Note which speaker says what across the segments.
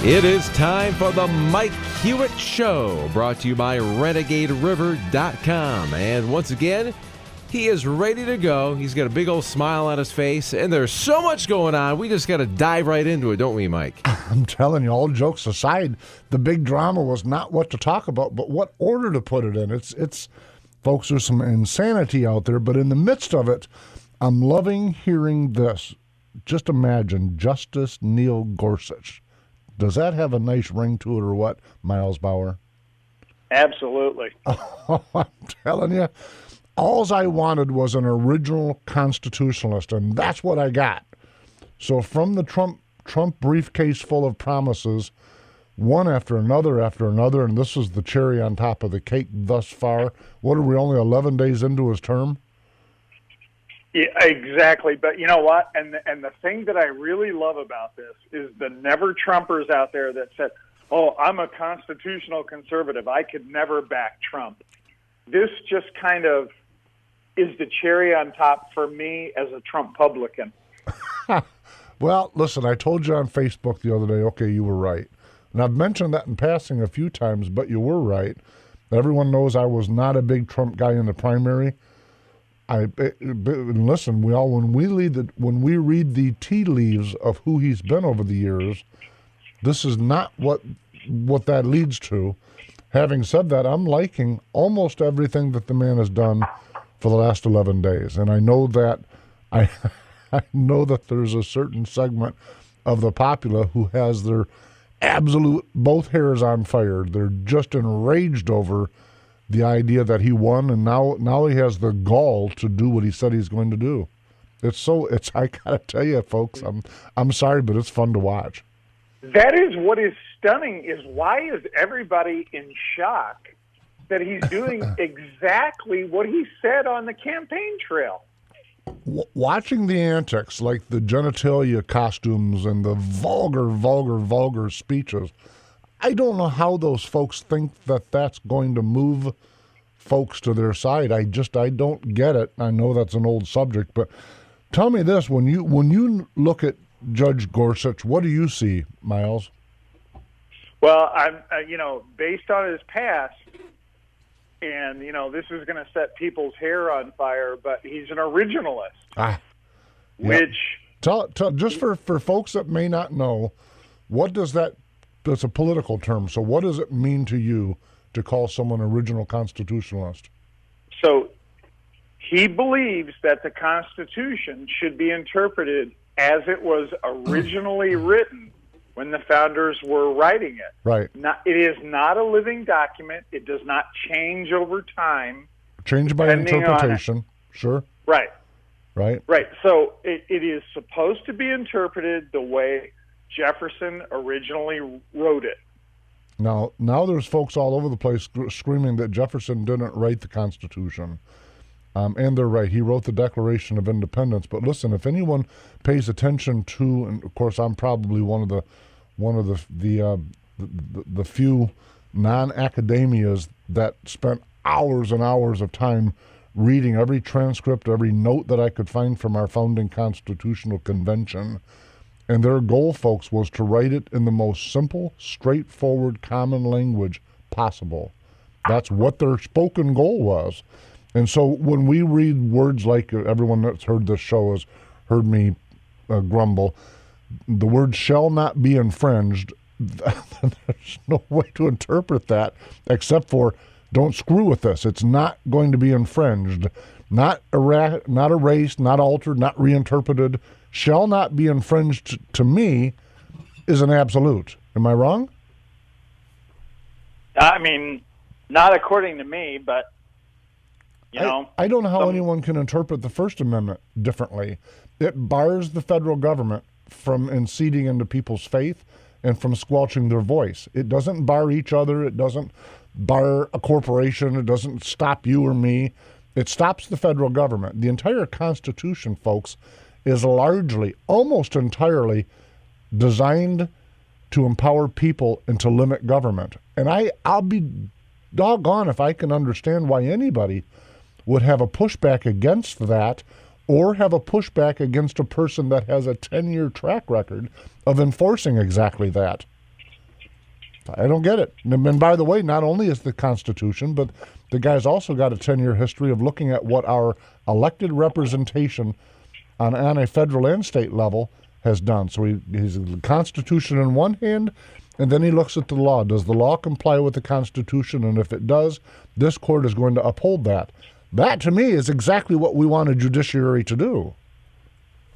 Speaker 1: It is time for the Mike Hewitt Show, brought to you by RenegadeRiver.com. And once again, he is ready to go. He's got a big old smile on his face, and there's so much going on. We just got to dive right into it, don't we, Mike?
Speaker 2: I'm telling you, all jokes aside, the big drama was not what to talk about, but what order to put it in. It's folks, there's some insanity out there, but in the midst of it, I'm loving hearing this. Just imagine Justice Neil Gorsuch. Does that have a nice ring to it or what, Miles Bauer?
Speaker 3: Absolutely.
Speaker 2: Oh, I'm telling you, all I wanted was an original constitutionalist, and that's what I got. So from the Trump briefcase full of promises, one after another, and this is the cherry on top of the cake thus far. What are we, only 11 days into his term?
Speaker 3: Yeah, exactly. But you know what? And the thing that I really love about this is the never-Trumpers out there that said, oh, I'm a constitutional conservative. I could never back Trump. This just kind of is the cherry on top for me as a Trump publican.
Speaker 2: Well, listen, I told you on Facebook the other day, okay, you were right. And I've mentioned that in passing a few times, but you were right. Everyone knows I was not a big Trump guy in the primary. Listen, when we read the tea leaves of who he's been over the years, this is not what that leads to. Having said that, I'm liking almost everything that the man has done for the last 11 days, and I know that I know that there's a certain segment of the populace who has their absolute both hairs on fire. They're just enraged over the idea that he won, and now he has the gall to do what he said he's going to do. I gotta tell you, folks, I'm sorry, but it's fun to watch.
Speaker 3: That is what is stunning, is why is everybody in shock that he's doing exactly what he said on the campaign trail?
Speaker 2: Watching the antics, like the genitalia costumes and the vulgar speeches, I don't know how those folks think that that's going to move folks to their side. I don't get it. I know that's an old subject, but tell me this: when you look at Judge Gorsuch, what do you see, Miles?
Speaker 3: Well, I'm based on his past, and this is going to set people's hair on fire, but he's an originalist, which
Speaker 2: tell just for folks that may not know, what does that? That's a political term. So what does it mean to you to call someone original constitutionalist?
Speaker 3: So he believes that the Constitution should be interpreted as it was originally written when the founders were writing it.
Speaker 2: Right.
Speaker 3: It is not a living document. It does not change over time.
Speaker 2: Change by interpretation. Sure.
Speaker 3: Right.
Speaker 2: Right.
Speaker 3: Right. So it is supposed to be interpreted the way Jefferson originally wrote it.
Speaker 2: Now there's folks all over the place screaming that Jefferson didn't write the Constitution, and they're right. He wrote the Declaration of Independence. But listen, if anyone pays attention to, and of course I'm probably one of the few non-academias that spent hours and hours of time reading every transcript, every note that I could find from our founding Constitutional Convention. And their goal, folks, was to write it in the most simple, straightforward, common language possible. That's what their spoken goal was. And so when we read words like, everyone that's heard this show has heard me grumble, the word shall not be infringed, there's no way to interpret that except for don't screw with this. It's not going to be infringed. Not erased, not altered, not reinterpreted. Shall not be infringed, to me, is an absolute. Am I wrong?
Speaker 3: I mean, not according to me, but,
Speaker 2: I don't know how anyone can interpret the First Amendment differently. It bars the federal government from inceding into people's faith and from squelching their voice. It doesn't bar each other. It doesn't bar a corporation. It doesn't stop you or me. It stops the federal government. The entire Constitution, folks, is largely, almost entirely, designed to empower people and to limit government. And I'll be doggone if I can understand why anybody would have a pushback against that or have a pushback against a person that has a 10-year track record of enforcing exactly that. I don't get it. And by the way, not only is the Constitution, but the guy's also got a 10-year history of looking at what our elected representation on a federal and state level has done. So he's the Constitution in one hand, and then he looks at the law. Does the law comply with the Constitution? And if it does, this court is going to uphold that. That, to me, is exactly what we want a judiciary to do.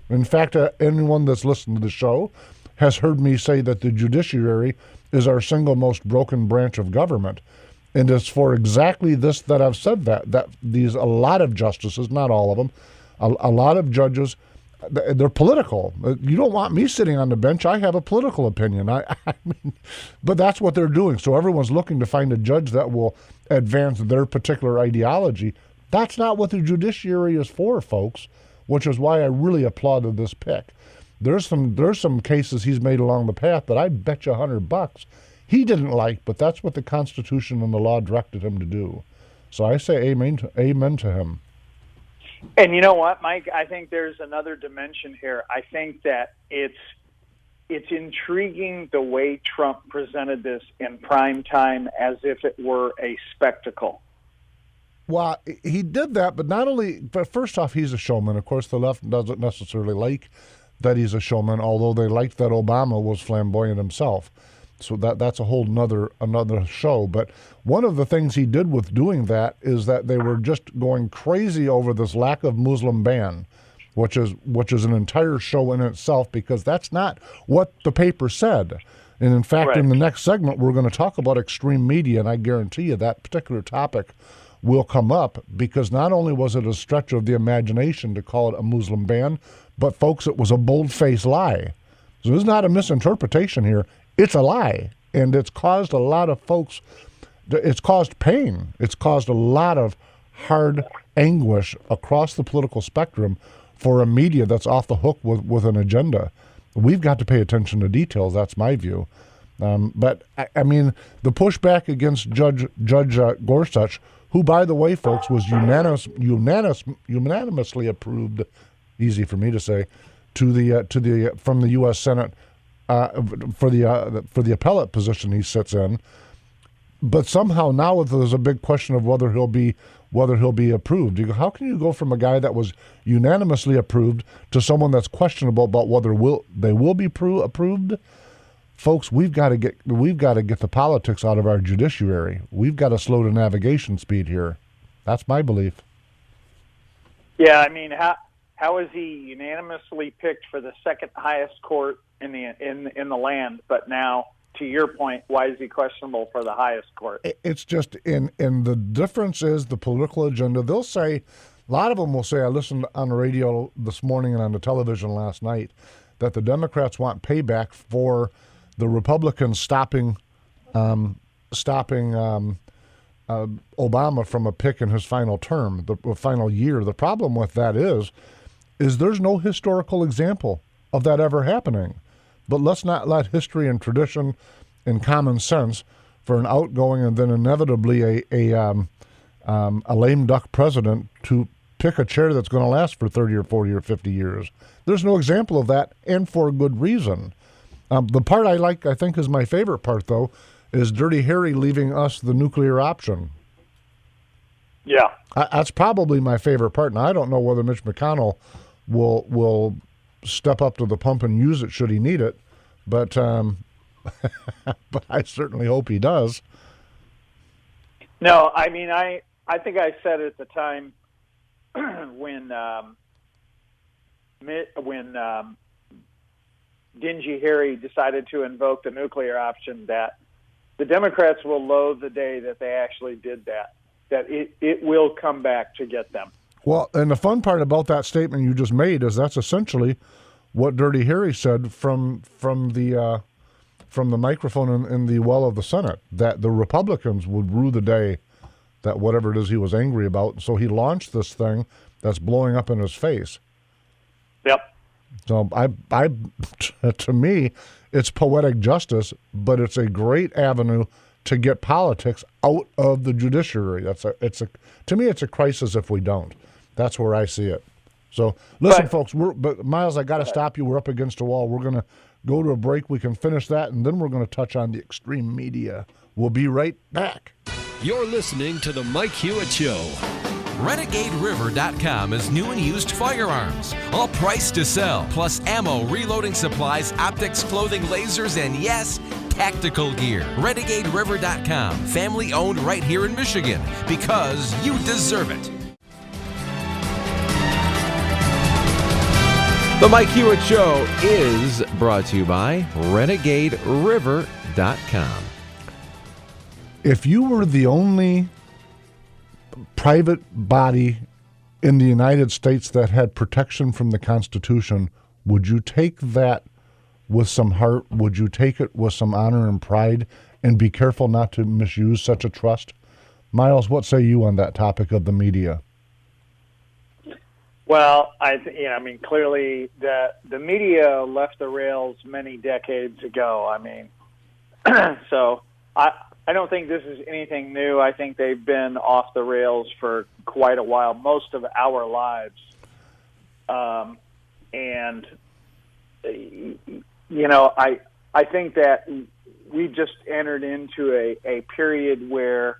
Speaker 2: In fact, anyone that's listened to the show has heard me say that the judiciary is our single most broken branch of government. And it's for exactly this that I've said that a lot of justices, not all of them, a lot of judges, they're political. You don't want me sitting on the bench. I have a political opinion. I mean, but that's what they're doing. So everyone's looking to find a judge that will advance their particular ideology. That's not what the judiciary is for, folks, which is why I really applauded this pick. There's some cases he's made along the path that I bet you $100 he didn't like, but that's what the Constitution and the law directed him to do. So I say amen to him.
Speaker 3: And you know what, Mike? I think there's another dimension here. I think that it's intriguing the way Trump presented this in prime time as if it were a spectacle.
Speaker 2: Well, he did that, but not only. But first off, he's a showman. Of course, the left doesn't necessarily like that he's a showman, although they liked that Obama was flamboyant himself. So that's a whole another show. But one of the things he did with doing that is that they were just going crazy over this lack of Muslim ban, which is an entire show in itself, because that's not what the paper said. And in fact,
Speaker 3: right.
Speaker 2: In the next segment, we're going to talk about extreme media, and I guarantee you that particular topic will come up, because not only was it a stretch of the imagination to call it a Muslim ban, but folks, it was a bold-faced lie. So there's not a misinterpretation here. It's a lie, and it's caused a lot of folks, it's caused pain. It's caused a lot of hard anguish across the political spectrum for a media that's off the hook with an agenda. We've got to pay attention to details. That's my view. But, I mean, the pushback against Judge Gorsuch, who, by the way, folks, was unanimously approved, easy for me to say, from the U.S. Senate for the appellate position he sits in. But somehow now there's a big question of whether he'll be approved. How can you go from a guy that was unanimously approved to someone that's questionable about whether they will be approved? Folks, we've got to get the politics out of our judiciary. We've got to slow the navigation speed here. That's my belief.
Speaker 3: Yeah, I mean, how is he unanimously picked for the second highest court in the land, but now, to your point, why is he questionable for the highest court?
Speaker 2: It's just in the difference is the political agenda. They'll say, a lot of them will say, I listened on the radio this morning and on the television last night, that the Democrats want payback for the Republicans stopping Obama from a pick in his final term, the final year. The problem with that is there's no historical example of that ever happening. But let's not let history and tradition and common sense for an outgoing and then inevitably a lame duck president to pick a chair that's going to last for 30 or 40 or 50 years. There's no example of that, and for a good reason. The part I think is my favorite part, though, is Dirty Harry leaving us the nuclear option.
Speaker 3: Yeah.
Speaker 2: That's probably my favorite part. Now, I don't know whether Mitch McConnell will step up to the pump and use it should he need it, but but I certainly hope he does.
Speaker 3: No, I mean, I think I said at the time when Dingy Harry decided to invoke the nuclear option that the Democrats will loathe the day that they actually did that it will come back to get them.
Speaker 2: Well, and the fun part about that statement you just made is that's essentially what Dirty Harry said from the microphone in the well of the Senate, that the Republicans would rue the day that whatever it is he was angry about. So he launched this thing that's blowing up in his face.
Speaker 3: Yep.
Speaker 2: So to me, it's poetic justice, but it's a great avenue to get politics out of the judiciary. To me, it's a crisis if we don't. That's where I see it. So listen, folks. But Miles, I got to stop you. We're up against a wall. We're go to a break. We can finish that, and then we're going to touch on the extreme media. We'll be right back.
Speaker 4: You're listening to The Mike Hewitt Show.
Speaker 5: RenegadeRiver.com is new and used firearms, all priced to sell, plus ammo, reloading supplies, optics, clothing, lasers, and yes, tactical gear. RenegadeRiver.com, family owned right here in Michigan, because you deserve it.
Speaker 1: The Mike Hewitt Show is brought to you by RenegadeRiver.com.
Speaker 2: If you were the only private body in the United States that had protection from the Constitution, would you take that with some heart? Would you take it with some honor and pride and be careful not to misuse such a trust? Miles, what say you on that topic of the media?
Speaker 3: Well, clearly the media left the rails many decades ago. So I don't think this is anything new. I think they've been off the rails for quite a while, most of our lives. I think that we just entered into a period where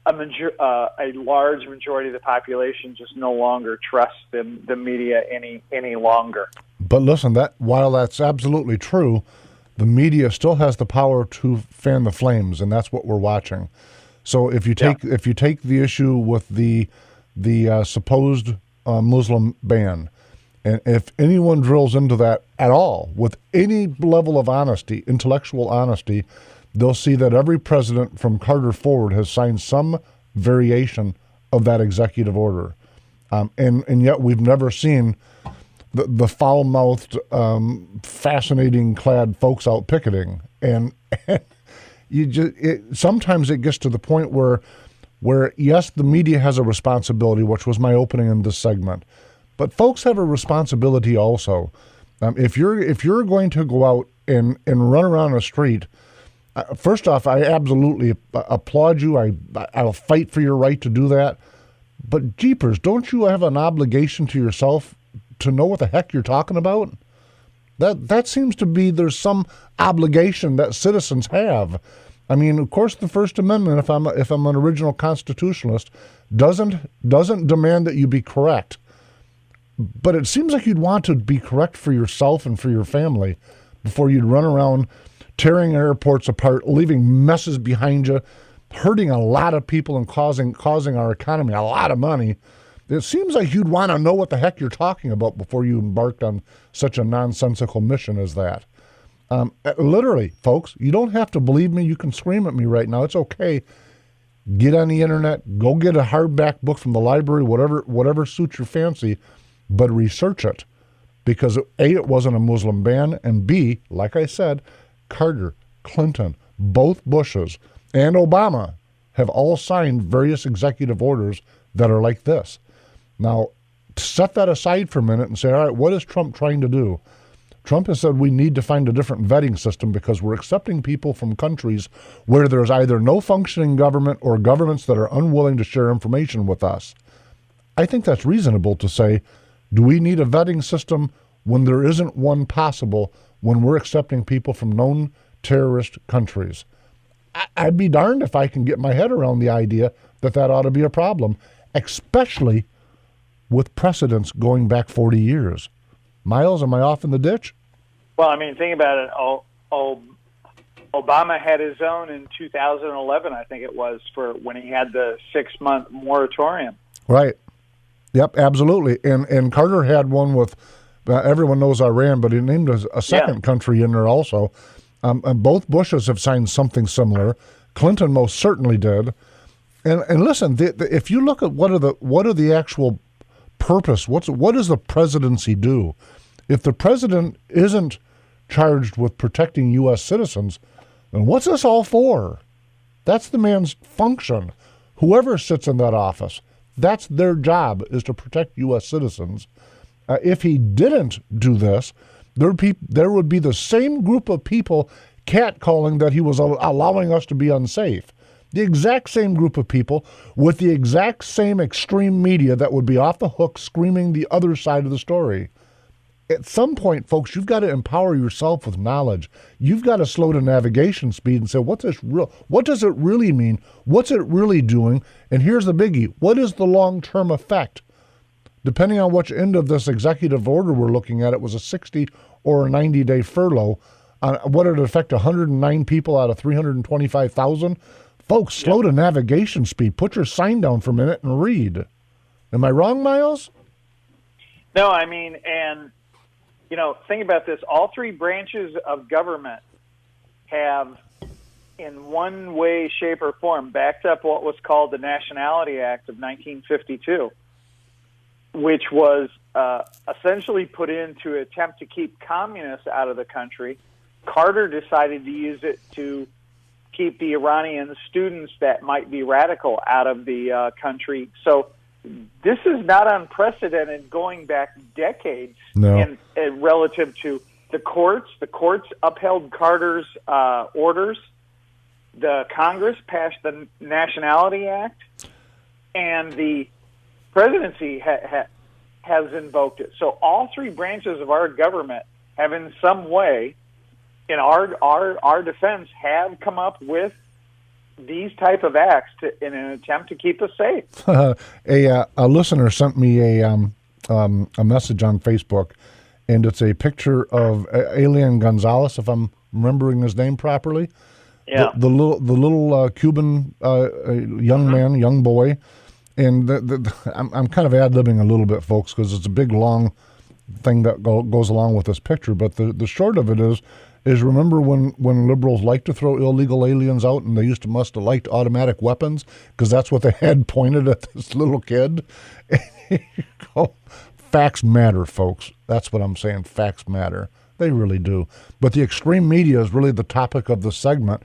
Speaker 3: a large majority of the population just no longer trusts the media any longer.
Speaker 2: But listen, while that's absolutely true, the media still has the power to fan the flames, and that's what we're watching. So if you take the issue with the supposed Muslim ban, and if anyone drills into that at all with any level of honesty, intellectual honesty, they'll see that every president from Carter forward has signed some variation of that executive order, and yet we've never seen the foul-mouthed, fascinating-clad folks out picketing, and sometimes it gets to the point where yes, the media has a responsibility, which was my opening in this segment, but folks have a responsibility also. If you're going to go out and run around a street, first off, I absolutely applaud you. I'll fight for your right to do that, but jeepers, don't you have an obligation to yourself to know what the heck you're talking about? That seems to be there's some obligation that citizens have. Of course, the First Amendment, if I'm an original constitutionalist, doesn't demand that you be correct. But it seems like you'd want to be correct for yourself and for your family before you'd run around tearing airports apart, leaving messes behind you, hurting a lot of people and causing our economy a lot of money. It seems like you'd want to know what the heck you're talking about before you embarked on such a nonsensical mission as that. Literally, folks, you don't have to believe me. You can scream at me right now. It's okay. Get on the internet. Go get a hardback book from the library, whatever suits your fancy, but research it. Because A, it wasn't a Muslim ban, and B, like I said, Carter, Clinton, both Bushes, and Obama have all signed various executive orders that are like this. Now, set that aside for a minute and say, all right, what is Trump trying to do? Trump has said we need to find a different vetting system because we're accepting people from countries where there's either no functioning government or governments that are unwilling to share information with us. I think that's reasonable to say, do we need a vetting system when there isn't one possible when we're accepting people from known terrorist countries? I'd be darned if I can get my head around the idea that ought to be a problem, especially with precedents going back 40 years. Miles, am I off in the ditch?
Speaker 3: Well, think about it. Obama had his own in 2011, I think it was, for when he had the 6-month moratorium.
Speaker 2: Right. Yep, absolutely. And Carter had one with, everyone knows Iran, but he named a second country in there also. And both Bushes have signed something similar. Clinton most certainly did. And listen, if you look at what are the actual purpose, what does the presidency do? If the president isn't charged with protecting U.S. citizens, then what's this all for? That's the man's function. Whoever sits in that office, that's their job, is to protect U.S. citizens. If he didn't do this, there would be the same group of people catcalling that he was allowing us to be unsafe. The exact same group of people with the exact same extreme media that would be off the hook screaming the other side of the story. at some point, folks, you've got to empower yourself with knowledge. You've got to slow to navigation speed and say, what does it really mean? What's it really doing? And here's the biggie. What is the long-term effect? Depending on which end of this executive order we're looking at, it was a 60 or a 90-day furlough. What did it affect? 109 people out of 325,000? Folks, slow to navigation speed. Put your sign down for a minute and read. Am I wrong, Miles?
Speaker 3: No, I mean, and, think about this. All three branches of government have, in one way, shape, or form, backed up what was called the Nationality Act of 1952, which was essentially put in to attempt to keep communists out of the country. Carter decided to use it to keep the Iranian students that might be radical out of the country. So this is not unprecedented going back decades.
Speaker 2: No.
Speaker 3: And relative to the courts. The courts upheld Carter's orders. The Congress passed the Nationality Act. And the presidency has invoked it. So all three branches of our government have in some way, in our defense, have come up with these type of acts in an attempt to keep us safe.
Speaker 2: A listener sent me a message on Facebook, and it's a picture of Elian Gonzalez, if I'm remembering his name properly.
Speaker 3: Yeah.
Speaker 2: The little Cuban young man, young boy. And I'm kind of ad-libbing a little bit, folks, because it's a big, long thing that goes along with this picture. But the short of it is remember when liberals liked to throw illegal aliens out and they must have liked automatic weapons because that's what they had pointed at this little kid? Facts matter, folks. That's what I'm saying. Facts matter. They really do. But the extreme media is really the topic of the segment.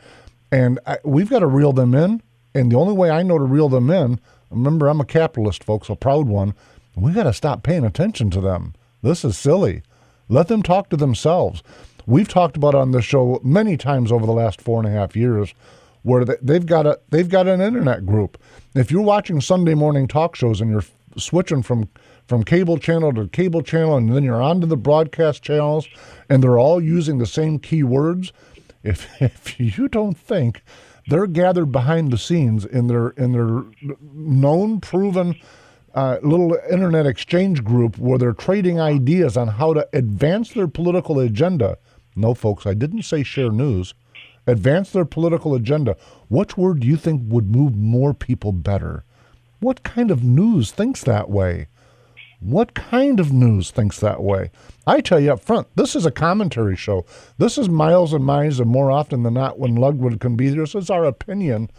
Speaker 2: And we've got to reel them in. And the only way I know to reel them in, remember, I'm a capitalist, folks, a proud one. We got to stop paying attention to them. This is silly. Let them talk to themselves. We've talked about on the show many times over the last 4.5 years where they've got an internet group. If you're watching Sunday morning talk shows and you're switching from cable channel to cable channel and then you're onto the broadcast channels and they're all using the same keywords, if you don't think they're gathered behind the scenes in their known, proven little internet exchange group where they're trading ideas on how to advance their political agenda. No, folks, I didn't say share news. Advance their political agenda. Which word do you think would move more people better? What kind of news thinks that way? What kind of news thinks that way? I tell you up front, this is a commentary show. This is Miles and Mize, and more often than not, when Lugwood can be there, this is our opinion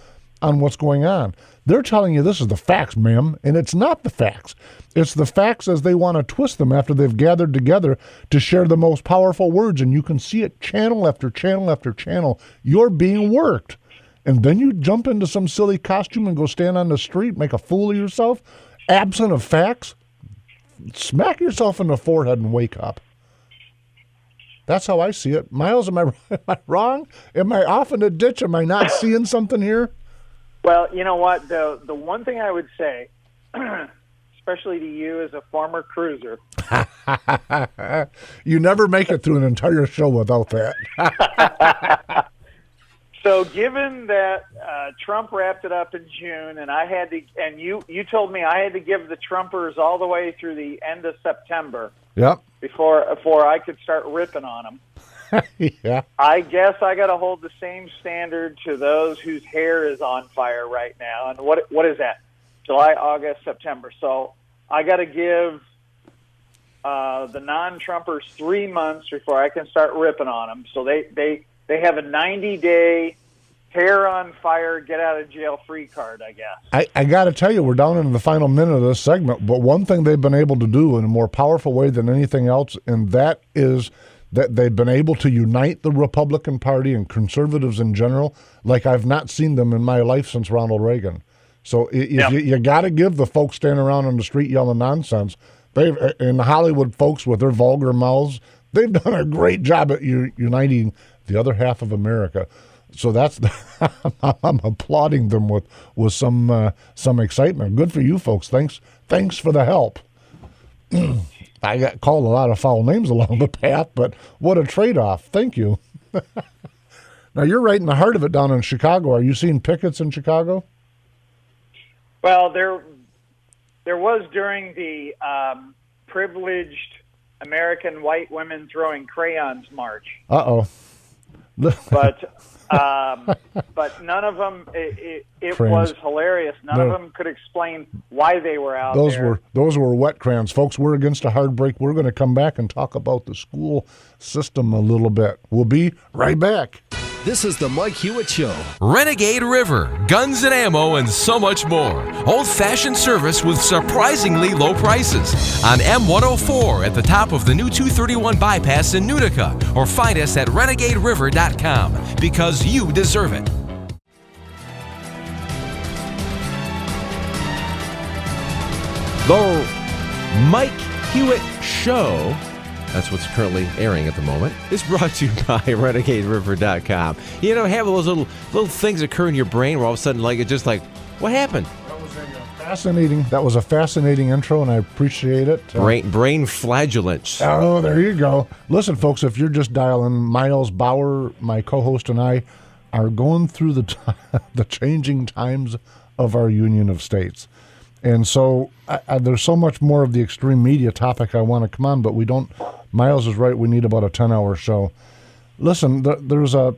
Speaker 2: on what's going on. They're telling you this is the facts, ma'am, and it's not the facts. It's the facts as they want to twist them after they've gathered together to share the most powerful words, and you can see it channel after channel after channel. You're being worked. And then you jump into some silly costume and go stand on the street, make a fool of yourself, absent of facts. Smack yourself in the forehead and wake up. That's how I see it. Miles, am I wrong? Am I off in a ditch? Am I not seeing something here?
Speaker 3: Well, you know what? The one thing I would say, especially to you as a former cruiser.
Speaker 2: You never make it through an entire show without that.
Speaker 3: So given that Trump wrapped it up in June, and I had to, and you told me I had to give the Trumpers all the way through the end of September.
Speaker 2: Yep.
Speaker 3: Before I could start ripping on them.
Speaker 2: Yeah.
Speaker 3: I guess I got to hold the same standard to those whose hair is on fire right now. And what is that? July, August, September. So I got to give the non-Trumpers 3 months before I can start ripping on them. So they have a 90-day hair on fire, get out of jail free card, I guess.
Speaker 2: I got to tell you, we're down into the final minute of this segment, but one thing they've been able to do in a more powerful way than anything else, and that is that they've been able to unite the Republican Party and conservatives in general like I've not seen them in my life since Ronald Reagan. So you got to give the folks standing around on the street yelling nonsense. And the Hollywood folks with their vulgar mouths, they've done a great job at uniting the other half of America. So that's I'm applauding them with some excitement. Good for you folks. Thanks for the help. I got called a lot of foul names along the path, but what a trade-off. Thank you. Now, you're right in the heart of it down in Chicago. Are you seeing pickets in Chicago?
Speaker 3: Well, there was during the privileged American white women throwing crayons march.
Speaker 2: Uh-oh.
Speaker 3: But none of them, it was hilarious. None of them could explain why they were out there.
Speaker 2: Those were wet crayons. Folks, we're against a hard break. We're going to come back and talk about the school system a little bit. We'll be right back.
Speaker 4: This is the Mike Hewitt Show.
Speaker 5: Renegade River, guns and ammo, and so much more. Old-fashioned service with surprisingly low prices. On M104 at the top of the new 231 bypass in Utica. Or find us at renegaderiver.com because you deserve it.
Speaker 1: The Mike Hewitt Show, that's what's currently airing at the moment, is brought to you by renegaderiver.com. You know, have those little things occur in your brain where all of a sudden, like, it's just like, what happened?
Speaker 2: That was a fascinating intro, and I appreciate it.
Speaker 1: Brain flagellants.
Speaker 2: Oh, there you go. Listen, folks, if you're just dialing, Miles Bauer, my co-host, and I are going through the changing times of our Union of States. And so there's so much more of the extreme media topic I want to come on, but we don't. Miles is right. We need about a 10-hour show. Listen, there's a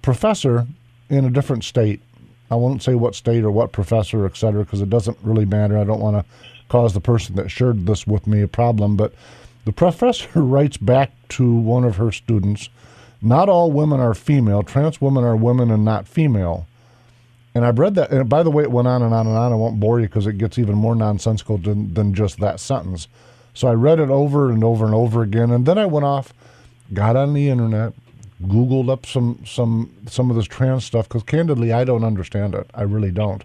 Speaker 2: professor in a different state. I won't say what state or what professor, et cetera, because it doesn't really matter. I don't want to cause the person that shared this with me a problem. But the professor writes back to one of her students, not all women are female. Trans women are women and not female. And I've read that. And by the way, it went on and on and on. I won't bore you because it gets even more nonsensical than just that sentence. So I read it over and over and over again. And then I went off, got on the internet, Googled up some of this trans stuff, because candidly, I don't understand it. I really don't.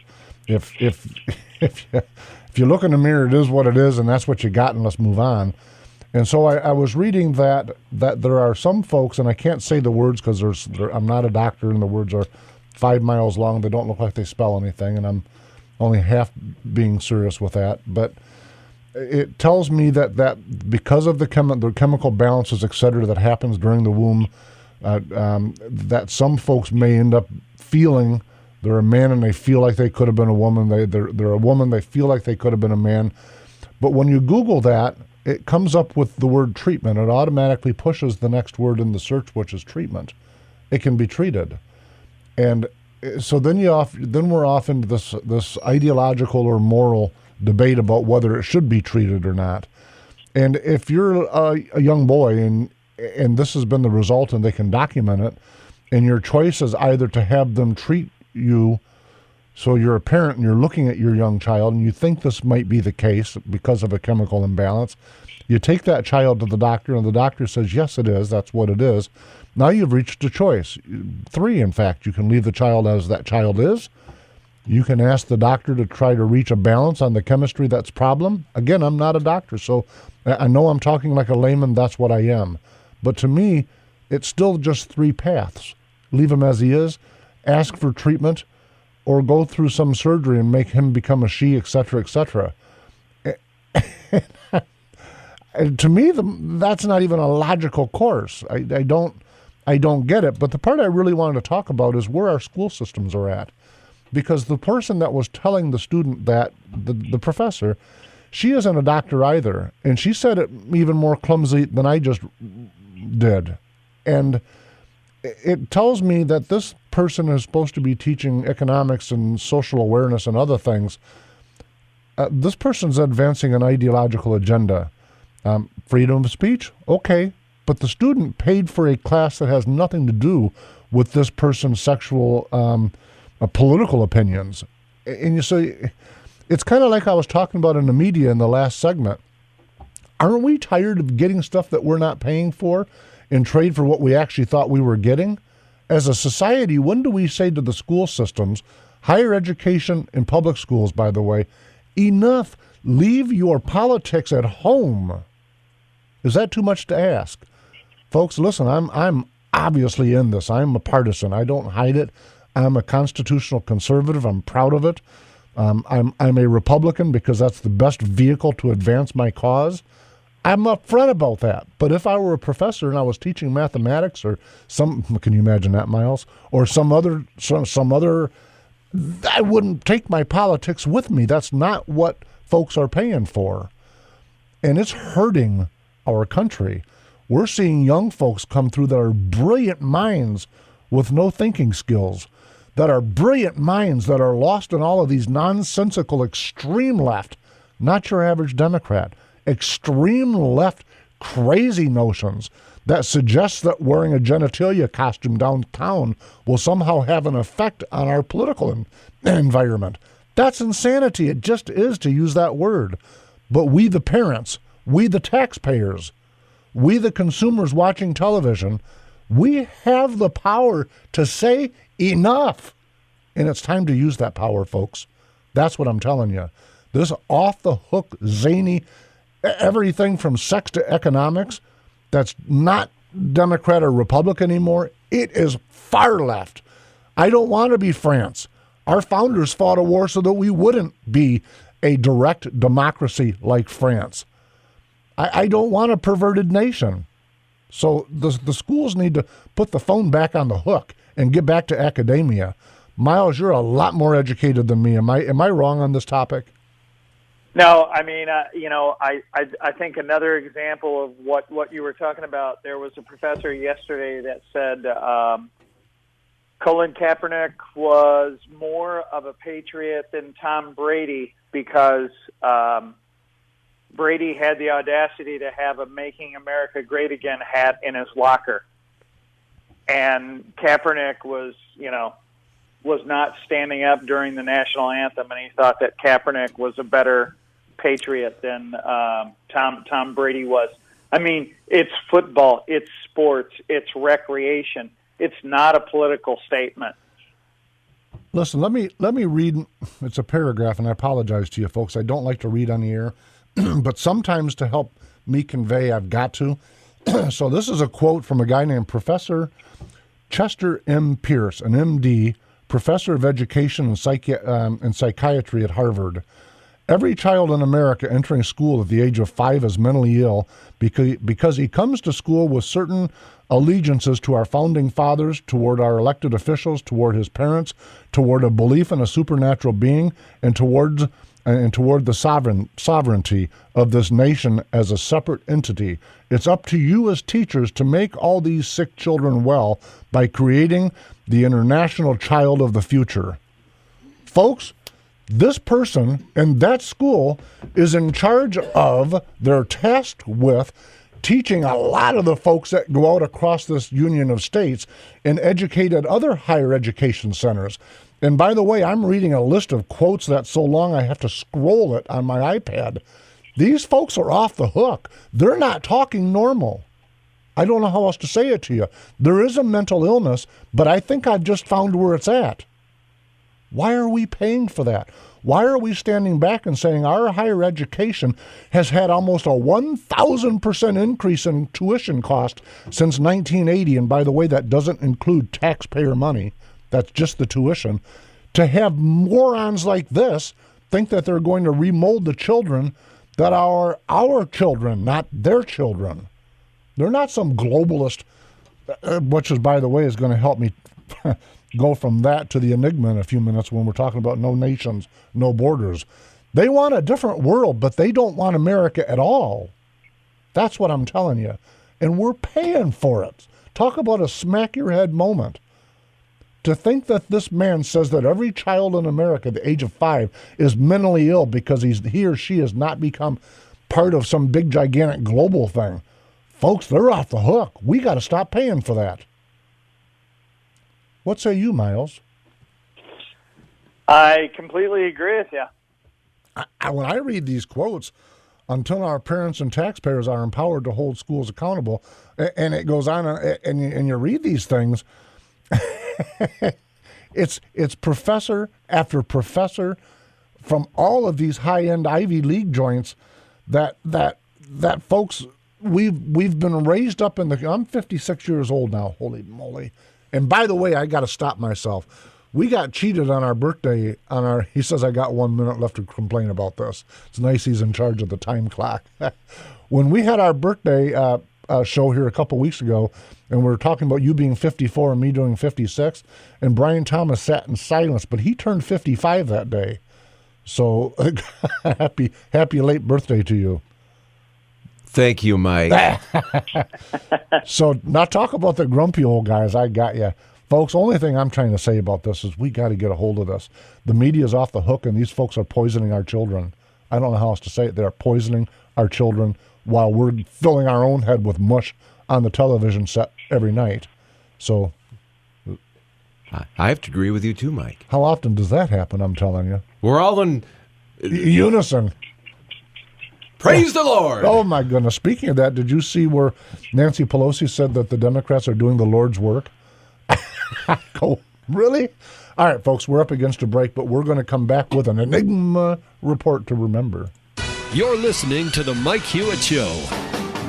Speaker 2: If you look in the mirror, it is what it is, and that's what you got, and let's move on. And so I was reading that there are some folks, and I can't say the words because I'm not a doctor, and the words are 5 miles long. They don't look like they spell anything, and I'm only half being serious with that. But it tells me that because of the chemical balances, et cetera, that happens during the womb, that some folks may end up feeling they're a man and they feel like they could have been a woman. They're a woman, they feel like they could have been a man. But when you Google that, it comes up with the word treatment. It automatically pushes the next word in the search, which is treatment. It can be treated. And so then we're off into this ideological or moral debate about whether it should be treated or not. And if you're a young boy and this has been the result and they can document it, and your choice is either to have them treat you, so you're a parent and you're looking at your young child and you think this might be the case because of a chemical imbalance, you take that child to the doctor and the doctor says, yes, it is, that's what it is. Now you've reached a choice. 3, in fact. You can leave the child as that child is. You can ask the doctor to try to reach a balance on the chemistry that's problem. Again, I'm not a doctor, so I know I'm talking like a layman. That's what I am. But to me, it's still just 3 paths. Leave him as he is, ask for treatment, or go through some surgery and make him become a she, et cetera, et cetera. And to me, that's not even a logical course. I don't get it. But the part I really wanted to talk about is where our school systems are at. Because the person that was telling the student that, the professor, she isn't a doctor either. And she said it even more clumsy than I just did. And it tells me that this person is supposed to be teaching economics and social awareness and other things. This person's advancing an ideological agenda. Freedom of speech? Okay. But the student paid for a class that has nothing to do with this person's sexual political opinions. And you say, it's kind of like I was talking about in the media in the last segment. Aren't we tired of getting stuff that we're not paying for in trade for what we actually thought we were getting? As a society, when do we say to the school systems, higher education in public schools, by the way, enough, leave your politics at home? Is that too much to ask? Folks, listen, I'm obviously in this. I'm a partisan. I don't hide it. I'm a constitutional conservative. I'm proud of it. I'm a Republican because that's the best vehicle to advance my cause. I'm upfront about that. But if I were a professor and I was teaching mathematics or can you imagine that, Miles? Or some other, I wouldn't take my politics with me. That's not what folks are paying for. And it's hurting our country. We're seeing young folks come through that are brilliant minds with no thinking skills, that are brilliant minds that are lost in all of these nonsensical extreme left, not your average Democrat, extreme left crazy notions that suggest that wearing a genitalia costume downtown will somehow have an effect on our political environment. That's insanity. It just is, to use that word. But we, the parents, we, the taxpayers, we, the consumers watching television, we have the power to say enough. And it's time to use that power, folks. That's what I'm telling you. This off-the-hook, zany, everything from sex to economics, that's not Democrat or Republican anymore. It is far left. I don't want to be France. Our founders fought a war so that we wouldn't be a direct democracy like France. I don't want a perverted nation. So the schools need to put the phone back on the hook and get back to academia. Miles, you're a lot more educated than me. Am I wrong on this topic?
Speaker 3: No, I mean, I think another example of what you were talking about, there was a professor yesterday that said Colin Kaepernick was more of a patriot than Tom Brady because Brady had the audacity to have a Making America Great Again hat in his locker. And Kaepernick was not standing up during the national anthem, and he thought that Kaepernick was a better patriot than Tom Brady was. I mean, it's football, it's sports, it's recreation. It's not a political statement.
Speaker 2: Listen, let me read. It's a paragraph, and I apologize to you folks. I don't like to read on the air, but sometimes to help me convey, I've got to. So this is a quote from a guy named Professor Chester M. Pierce, an MD, professor of education and psychiatry at Harvard. Every child in America entering school at the age of 5 is mentally ill because he comes to school with certain allegiances to our founding fathers, toward our elected officials, toward his parents, toward a belief in a supernatural being, and toward the sovereignty of this nation as a separate entity. It's up to you as teachers to make all these sick children well by creating the international child of the future. Folks, this person in that school is in charge of, they're tasked with teaching a lot of the folks that go out across this union of states and educate at other higher education centers. And by the way, I'm reading a list of quotes that's so long I have to scroll it on my iPad. These folks are off the hook. They're not talking normal. I don't know how else to say it to you. There is a mental illness, but I think I've just found where it's at. Why are we paying for that? Why are we standing back and saying our higher education has had almost a 1,000% increase in tuition cost since 1980? And by the way, that doesn't include taxpayer money. That's just the tuition. To have morons like this think that they're going to remold the children that are our children, not their children. They're not some globalist, which is, by the way, is going to help me go from that to the Enigma in a few minutes when we're talking about no nations, no borders. They want a different world, but they don't want America at all. That's what I'm telling you. And we're paying for it. Talk about a smack your head moment. To think that this man says that every child in America at the age of 5 is mentally ill because he or she has not become part of some big, gigantic global thing. Folks, they're off the hook. We got to stop paying for that. What say you, Miles?
Speaker 3: I completely agree with you.
Speaker 2: When I read these quotes, until our parents and taxpayers are empowered to hold schools accountable, and it goes on, and you read these things, it's professor after professor from all of these high-end Ivy League joints that folks, we've been raised up in the. I'm 56 years old now. Holy moly! And by the way, I got to stop myself. We got cheated on our birthday. He says, I got 1 minute left to complain about this. It's nice he's in charge of the time clock. When we had our birthday show here a couple weeks ago, and we were talking about you being 54 and me doing 56, and Brian Thomas sat in silence, but he turned 55 that day. So happy late birthday to you.
Speaker 1: Thank you, Mike.
Speaker 2: So now talk about the grumpy old guys. I got you. Folks, only thing I'm trying to say about this is we got to get a hold of this. The media's off the hook, and these folks are poisoning our children. I don't know how else to say it. They're poisoning our children while we're filling our own head with mush on the television set every night. So
Speaker 1: I have to agree with you too, Mike.
Speaker 2: how often does that happen, I'm telling you?
Speaker 1: We're all in
Speaker 2: Unison.
Speaker 1: praise the Lord.
Speaker 2: Oh, my goodness. Speaking of that, did you see where Nancy Pelosi said that the Democrats are doing the Lord's work? Oh, really? All right, folks, we're up against a break, but we're going to come back with an Enigma Report to remember.
Speaker 4: You're listening to The Mike Hewitt Show.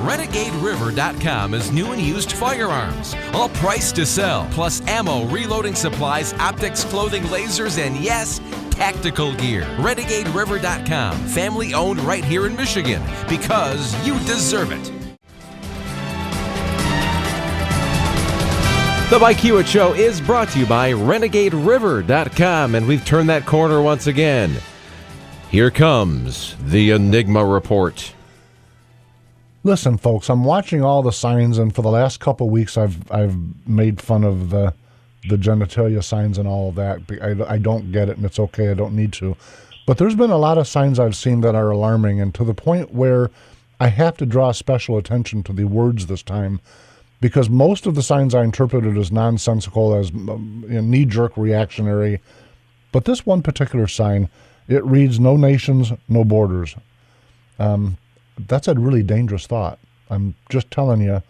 Speaker 5: RenegadeRiver.com is new and used firearms, all priced to sell, plus ammo, reloading supplies, optics, clothing, lasers, and yes, tactical gear. RenegadeRiver.com, family owned right here in Michigan, because you deserve it.
Speaker 1: The Mike Hewitt Show is brought to you by RenegadeRiver.com, and we've turned that corner once again. Here comes the Enigma Report.
Speaker 2: Listen, folks, I'm watching all the signs, and for the last couple of weeks, I've made fun of the genitalia signs and all of that. I don't get it, and it's okay. I don't need to. But there's been a lot of signs I've seen that are alarming, and to the point where I have to draw special attention to the words this time, because most of the signs I interpreted as nonsensical, as knee-jerk reactionary. But this one particular sign, it reads, "No nations, no borders." That's a really dangerous thought. I'm just telling you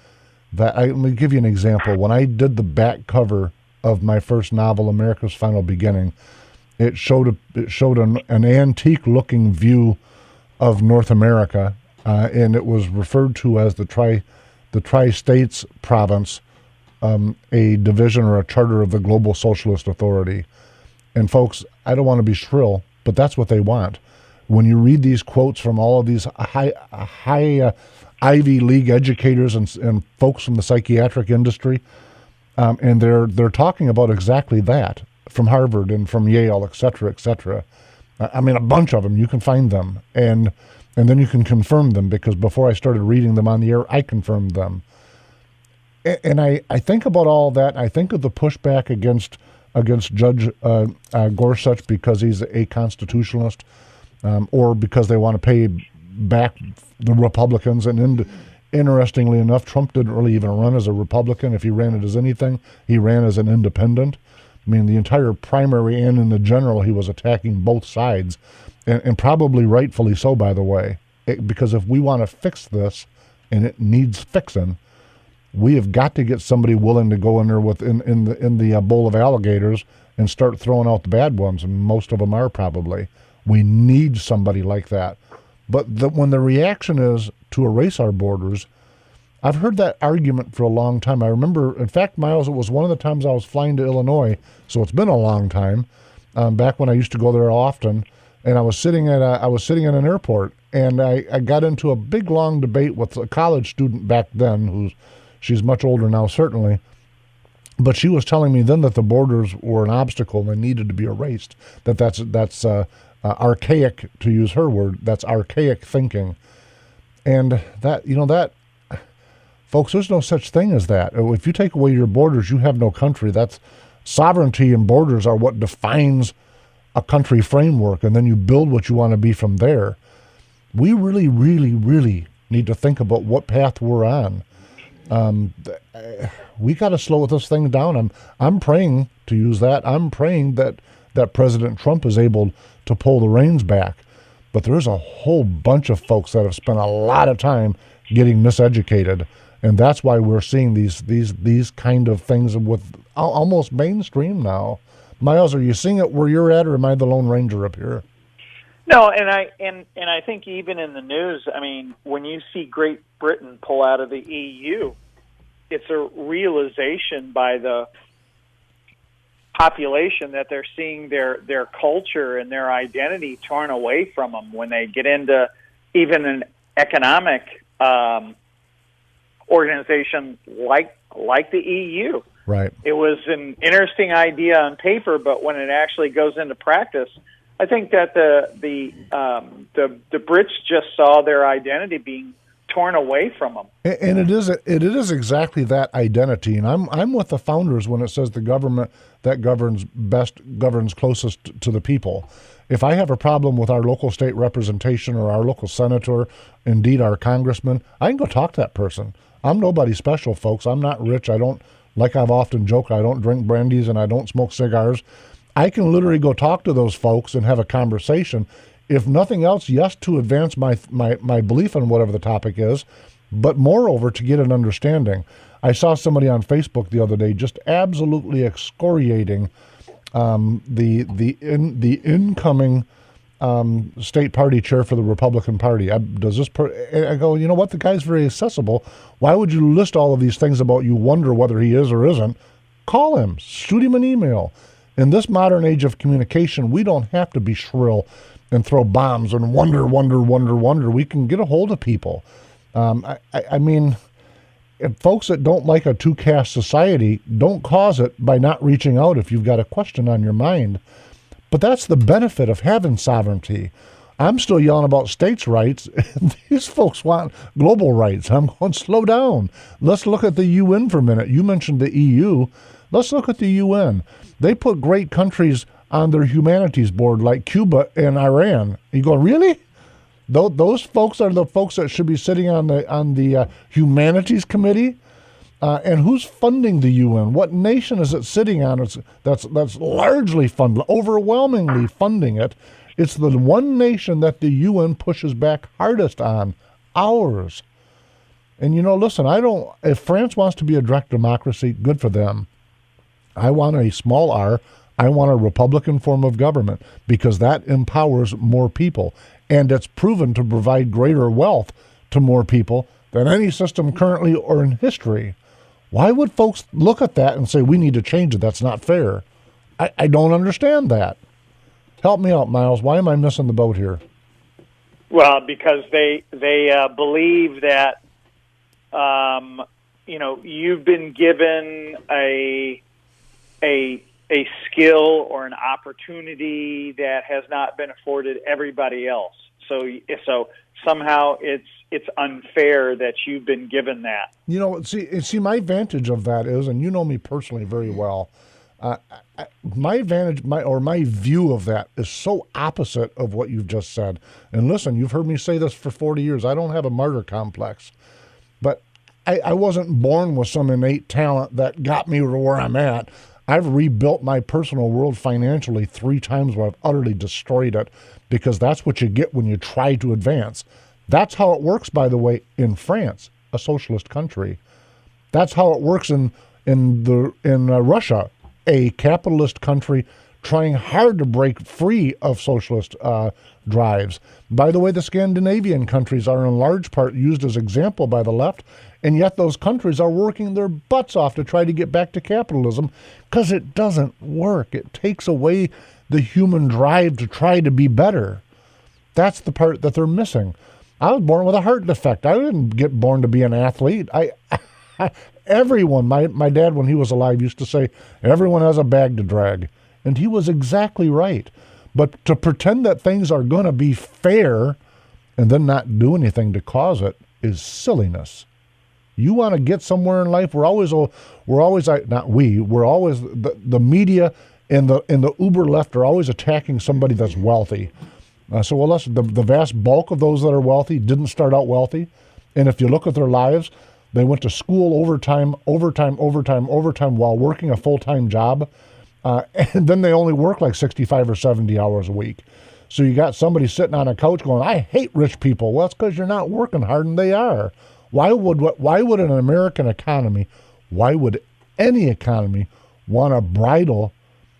Speaker 2: that. Let me give you an example. When I did the back cover of my first novel, America's Final Beginning, it showed an antique-looking view of North America, and it was referred to as the Tri-States province, a division or a charter of the Global Socialist Authority. And folks, I don't want to be shrill, but that's what they want. When you read these quotes from all of these high Ivy League educators and folks from the psychiatric industry, and they're talking about exactly that, from Harvard and from Yale, et cetera, et cetera. I mean, a bunch of them. You can find them, and then you can confirm them, because before I started reading them on the air, I confirmed them. And I think about all that. I think of the pushback against Judge Gorsuch because he's a constitutionalist, or because they want to pay back the Republicans. And interestingly enough, Trump didn't really even run as a Republican. If he ran it as anything, he ran as an independent. I mean, the entire primary and in the general, he was attacking both sides, and probably rightfully so, by the way, because if we want to fix this, and it needs fixing, we have got to get somebody willing to go in there in the bowl of alligators and start throwing out the bad ones, and most of them are probably. We need somebody like that. But when the reaction is to erase our borders, I've heard that argument for a long time. I remember, in fact, Miles, it was one of the times I was flying to Illinois, so it's been a long time, back when I used to go there often, and I was sitting in an airport, and I got into a big, long debate with a college student back then, she's much older now, certainly, but she was telling me then that the borders were an obstacle and needed to be erased, that's archaic, to use her word. That's archaic thinking. And that, folks, there's no such thing as that. If you take away your borders, you have no country. That's sovereignty, and borders are what defines a country framework, and then you build what you want to be from there. We really, really, really need to think about what path we're on. We got to slow this thing down. I'm praying, to use that, I'm praying that President Trump is able to pull the reins back. But there's a whole bunch of folks that have spent a lot of time getting miseducated, and that's why we're seeing these kind of things with almost mainstream now. Miles, are you seeing it where you're at, or am I the Lone Ranger up here?
Speaker 3: No, and I think even in the news, I mean, when you see Great Britain pull out of the EU, it's a realization by the population that they're seeing their culture and their identity torn away from them when they get into even an economic organization like the EU.
Speaker 2: Right.
Speaker 3: It was an interesting idea on paper, but when it actually goes into practice, I think that the Brits just saw their identity being torn away from them.
Speaker 2: And it is exactly that identity. And I'm with the founders when it says the government that governs best governs closest to the people. If I have a problem with our local state representation or our local senator, indeed our congressman, I can go talk to that person. I'm nobody special, folks. I'm not rich. I don't, like I've often joked, I don't drink brandies and I don't smoke cigars. I can literally go talk to those folks and have a conversation. If nothing else, yes, to advance my belief on whatever the topic is, but moreover, to get an understanding. I saw somebody on Facebook the other day just absolutely excoriating the incoming state party chair for the Republican Party. I go, you know what? The guy's very accessible. Why would you list all of these things about you wonder whether he is or isn't? Call him. Shoot him an email. In this modern age of communication, we don't have to be shrill and throw bombs and wonder. We can get a hold of people. I mean, if folks that don't like a two-caste society, don't cause it by not reaching out if you've got a question on your mind. But that's the benefit of having sovereignty. I'm still yelling about states' rights. These folks want global rights. I'm going, slow down. Let's look at the UN for a minute. You mentioned the EU. Let's look at the UN. They put great countries on their humanities board like Cuba and Iran. You go, really? Those folks are the folks that should be sitting on the humanities committee? And who's funding the UN? What nation is it sitting on? That's largely funded, overwhelmingly funding it. It's the one nation that the UN pushes back hardest on, ours. And listen, if France wants to be a direct democracy, good for them. I want a small r. I want a Republican form of government because that empowers more people. And it's proven to provide greater wealth to more people than any system currently or in history. Why would folks look at that and say, we need to change it? That's not fair. I don't understand that. Help me out, Miles. Why am I missing the boat here?
Speaker 3: Well, because they believe that, you've been given a skill or an opportunity that has not been afforded everybody else. So somehow it's unfair that you've been given that.
Speaker 2: See, my advantage of that is, and you know me personally very well, my advantage, my view of that is so opposite of what you've just said. And listen, you've heard me say this for 40 years. I don't have a martyr complex, but I wasn't born with some innate talent that got me to where I'm at. I've rebuilt my personal world financially 3 times where I've utterly destroyed it because that's what you get when you try to advance. That's how it works, by the way, in France, a socialist country. That's how it works in Russia, a capitalist country trying hard to break free of socialist drives. By the way, the Scandinavian countries are in large part used as example by the left, and yet those countries are working their butts off to try to get back to capitalism because it doesn't work. It takes away the human drive to try to be better. That's the part that they're missing. I was born with a heart defect. I didn't get born to be an athlete. Everyone, my dad, when he was alive, used to say, everyone has a bag to drag. And he was exactly right. But to pretend that things are going to be fair and then not do anything to cause it is silliness. You want to get somewhere in life, we're always the media and the uber left are always attacking somebody that's wealthy. The vast bulk of those that are wealthy didn't start out wealthy. And if you look at their lives, they went to school overtime while working a full-time job. And then they only work like 65 or 70 hours a week. So you got somebody sitting on a couch going, I hate rich people. Well, it's because you're not working hard, and they are. Why would an American economy, why would any economy want to bridle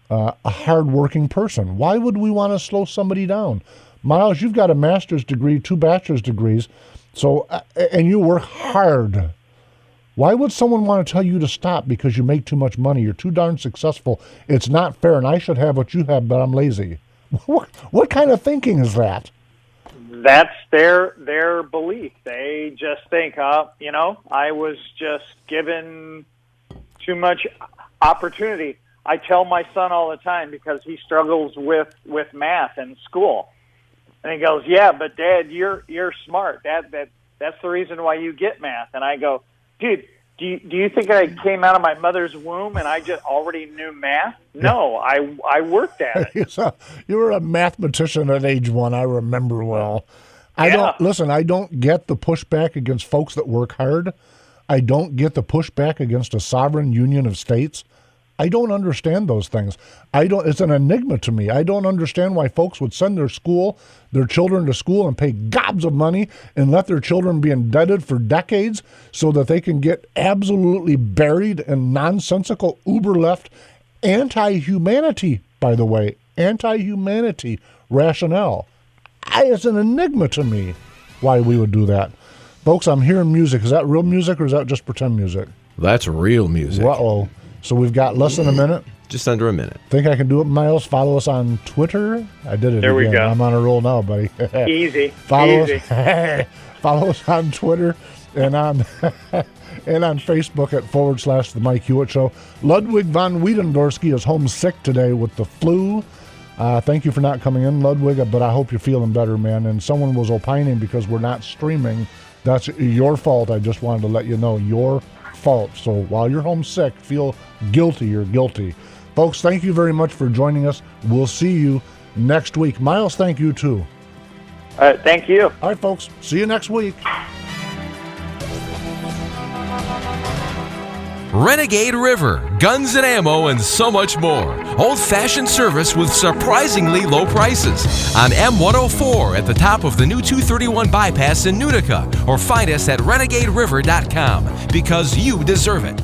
Speaker 2: a hard-working person? Why would we want to slow somebody down? Miles, you've got a master's degree, 2 bachelor's degrees, so and you work hard. Why would someone want to tell you to stop because you make too much money? You're too darn successful. It's not fair, and I should have what you have, but I'm lazy. What kind of thinking is that?
Speaker 3: That's their belief. They just think, I was just given too much opportunity. I tell my son all the time because he struggles with math in school. And he goes, yeah, but Dad, you're smart. That's the reason why you get math. And I go, dude, do you think I came out of my mother's womb and I just already knew math? No, I worked at it.
Speaker 2: You were a mathematician at age 1, I remember well. I don't get the pushback against folks that work hard. I don't get the pushback against a sovereign union of states. I don't understand those things. It's an enigma to me. I don't understand why folks would send their children to school and pay gobs of money and let their children be indebted for decades so that they can get absolutely buried in nonsensical uber-left anti-humanity, by the way, anti-humanity rationale. It's an enigma to me why we would do that. Folks, I'm hearing music. Is that real music or is that just pretend music?
Speaker 1: That's real music.
Speaker 2: Uh-oh. So we've got less than a minute.
Speaker 1: Just under a minute.
Speaker 2: Think I can do it, Miles? Follow us on Twitter. I did it
Speaker 3: There
Speaker 2: again.
Speaker 3: we go.
Speaker 2: I'm on a roll now, buddy.
Speaker 3: Easy.
Speaker 2: Follow
Speaker 3: Easy.
Speaker 2: Follow us on Twitter and on Facebook at / The Mike Hewitt Show. Ludwig von Wiedendorsky is homesick today with the flu. Thank you for not coming in, Ludwig, but I hope you're feeling better, man. And someone was opining because we're not streaming. That's your fault. I just wanted to let you know, your fault. So while you're homesick, feel guilty. You're guilty. Folks, thank you very much for joining us. We'll see you next week. Miles, thank you too.
Speaker 3: All right, thank you.
Speaker 2: All right, folks. See you next week.
Speaker 5: Renegade River, guns and ammo, and so much more. Old-fashioned service with surprisingly low prices. On M104 at the top of the new 231 bypass in Utica. Or find us at renegaderiver.com because you deserve it.